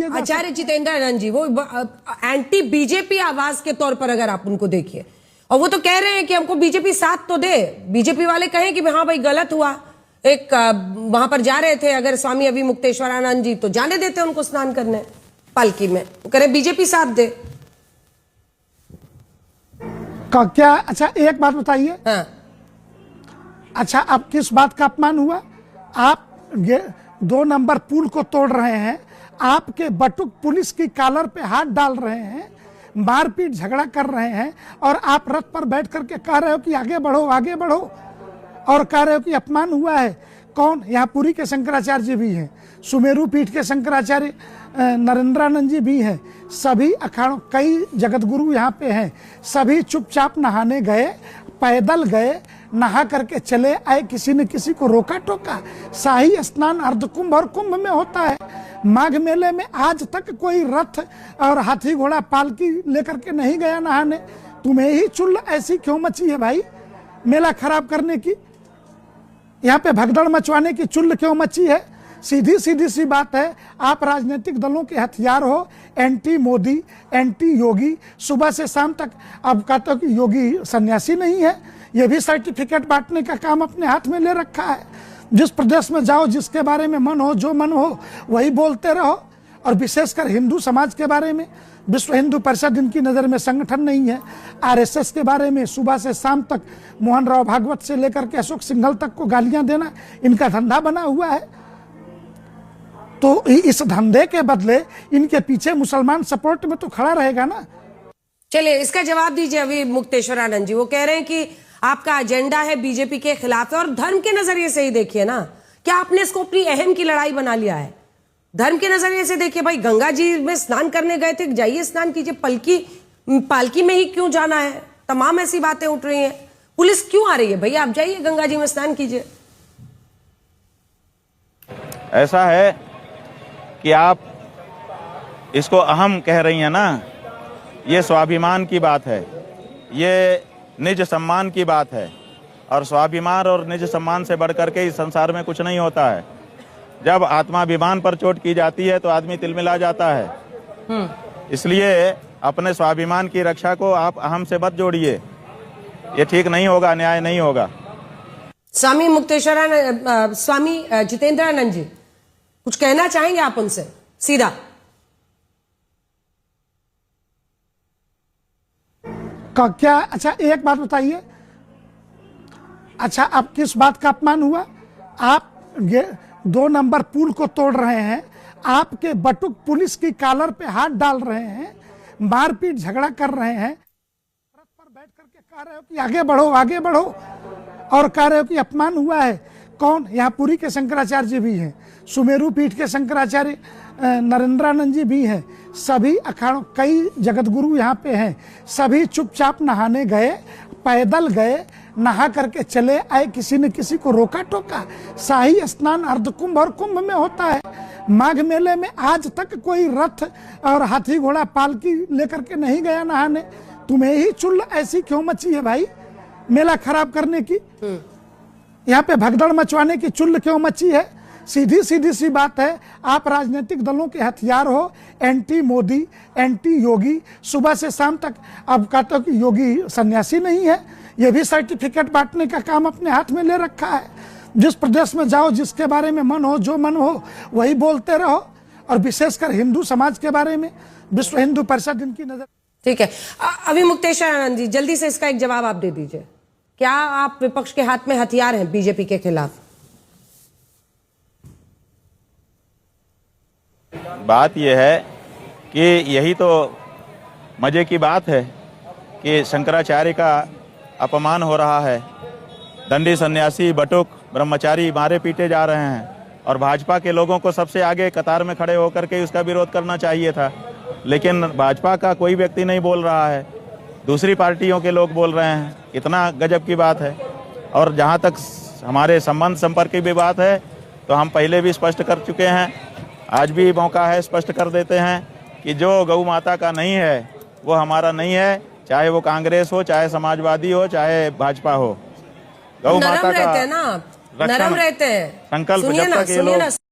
किए। आचार्य जितेंद्र आनंद जी वो anti BJP आवाज के तौर पर अगर आप उनको देखिए, और वो तो कह रहे हैं कि हमको बीजेपी साथ तो दे, बीजेपी वाले कहें कि हाँ भाई गलत हुआ, एक वहां पर जा रहे थे अगर स्वामी अभिमुक्तेश्वरानंद जी तो जाने देते उनको स्नान करने पालकी में, वो कह रहे बीजेपी साथ दे का क्या। अच्छा एक बात बताइए, हाँ। अच्छा अब किस बात का अपमान हुआ? आप ये 2 नंबर पुल को तोड़ रहे हैं, आपके बटुक पुलिस की कॉलर पे हाथ डाल रहे हैं, मारपीट झगड़ा कर रहे हैं, और आप रथ पर बैठ करके कह रहे हो कि आगे बढ़ो आगे बढ़ो, और कह रहे हो कि अपमान हुआ है। कौन? यहाँ पुरी के शंकराचार्य जी भी हैं, सुमेरु पीठ के शंकराचार्य नरेंद्रानंद जी भी हैं, सभी अखाड़ों कई जगत गुरु यहाँ पे हैं, सभी चुपचाप नहाने गए, पैदल गए, नहा करके चले आए, किसी ने किसी को रोका टोका। शाही स्नान अर्धकुंभ और कुंभ में होता है। माघ मेले में आज तक कोई रथ और हाथी घोड़ा पालकी लेकर के नहीं गया नहाने। तुम्हें ही चुल ऐसी क्यों मची है भाई, मेला खराब करने की, यहाँ पे भगदड़ मचवाने की चुल्ल क्यों मची है? सीधी सी बात है, आप राजनीतिक दलों के हथियार हो, एंटी मोदी, एंटी योगी, सुबह से शाम तक। अब कहते हो कि योगी सन्यासी नहीं है, ये भी सर्टिफिकेट बांटने का काम अपने हाथ में ले रखा है। जिस प्रदेश में जाओ, जिसके बारे में मन हो, जो मन हो वही बोलते रहो, और विशेषकर हिंदू समाज के बारे में। विश्व हिंदू परिषद इनकी नज़र में संगठन नहीं है। आरएसएस के बारे में सुबह से शाम तक मोहन राव भागवत से लेकर के अशोक सिंघल तक को गालियां देना इनका धंधा बना हुआ है। तो इस धंधे के बदले इनके पीछे मुसलमान सपोर्ट में तो खड़ा रहेगा ना। चलिए इसका जवाब दीजिए अभिमुक्तेश्वरानंद जी। वो कह रहे हैं कि आपका एजेंडा है बीजेपी के खिलाफ है, और धर्म के नजरिए से ही देखिए ना, क्या आपने इसको अपनी अहम की लड़ाई बना लिया है? धर्म के नजरिए से देखिए भाई, गंगा जी में स्नान करने गए थे, जाइए स्नान कीजिए, पालकी में ही क्यों जाना है? तमाम ऐसी बातें उठ रही हैं, पुलिस क्यों आ रही है? भैया आप जाइए गंगा जी में स्नान कीजिए। ऐसा है कि आप इसको अहम कह रही हैं ना, ये स्वाभिमान की बात है, ये निज सम्मान की बात है, और स्वाभिमान और निज सम्मान से बढ़कर के इस संसार में कुछ नहीं होता है। जब आत्माभिमान पर चोट की जाती है तो आदमी तिलमिला जाता है। इसलिए अपने स्वाभिमान की रक्षा को आप अहम से मत जोड़िए, ये ठीक नहीं होगा, न्याय नहीं होगा। स्वामी जितेंद्र आनंद जी कुछ कहना चाहेंगे आप उनसे सीधा? क्या। अच्छा एक बात बताइए, अच्छा अब किस बात का अपमान हुआ? आप ये 2 नंबर पुल को तोड़ रहे हैं, आपके बटुक पुलिस की कॉलर पे हाथ डाल रहे हैं, मारपीट झगड़ा कर रहे हैं, रथ पर बैठ करके कह रहे हो कि आगे बढ़ो आगे बढ़ो, और कह रहे हो कि अपमान हुआ है। कौन? यहाँ पुरी के शंकराचार्य जी भी हैं, सुमेरु पीठ के शंकराचार्य नरेंद्रानंद जी भी हैं, सभी अखाड़ों कई जगत गुरु यहाँ पे हैं, सभी चुपचाप नहाने गए, पैदल गए, नहा करके चले आए, किसी ने किसी को रोका टोका। शाही स्नान अर्धकुंभ और कुंभ में होता है। माघ मेले में आज तक कोई रथ और हाथी घोड़ा पालकी लेकर के नहीं गया नहाने। तुम्हें ही चुल्ल ऐसी क्यों मची है भाई, मेला खराब करने की, यहाँ पे भगदड़ मचवाने की चुल्ल क्यों मची है? सीधी सी बात है, आप राजनीतिक दलों के हथियार हो, एंटी मोदी, एंटी योगी, सुबह से शाम तक। अब कहते हो कि योगी सन्यासी नहीं है, ये भी सर्टिफिकेट बांटने का काम अपने हाथ में ले रखा है। जिस प्रदेश में जाओ, जिसके बारे में मन हो, जो मन हो वही बोलते रहो, और विशेषकर हिंदू समाज के बारे में विश्व हिंदू परिषद इनकी नजर। ठीक है, अभिमुक्तेश्वरानंद जी जल्दी से इसका एक जवाब आप दे दीजिए। क्या आप विपक्ष के हाथ में हथियार हैं बीजेपी के खिलाफ? बात यह है कि यही तो मजे की बात है कि शंकराचार्य का अपमान हो रहा है। दंडी सन्यासी, बटुक, ब्रह्मचारी मारे पीटे जा रहे हैं, और भाजपा के लोगों को सबसे आगे कतार में खड़े होकर के उसका विरोध करना चाहिए था, लेकिन भाजपा का कोई व्यक्ति नहीं बोल रहा है, दूसरी पार्टियों के लोग बोल रहे हैं। इतना गजब की बात है। और जहाँ तक हमारे संबंध संपर्क की भी बात है, तो हम पहले भी स्पष्ट कर चुके हैं, आज भी मौका है, स्पष्ट कर देते हैं कि जो गौ माता का नहीं है वो हमारा नहीं है, चाहे वो कांग्रेस हो, चाहे समाजवादी हो, चाहे भाजपा हो। गौ माता का नरम रहते हैं, संकल्प जब तक ये लोग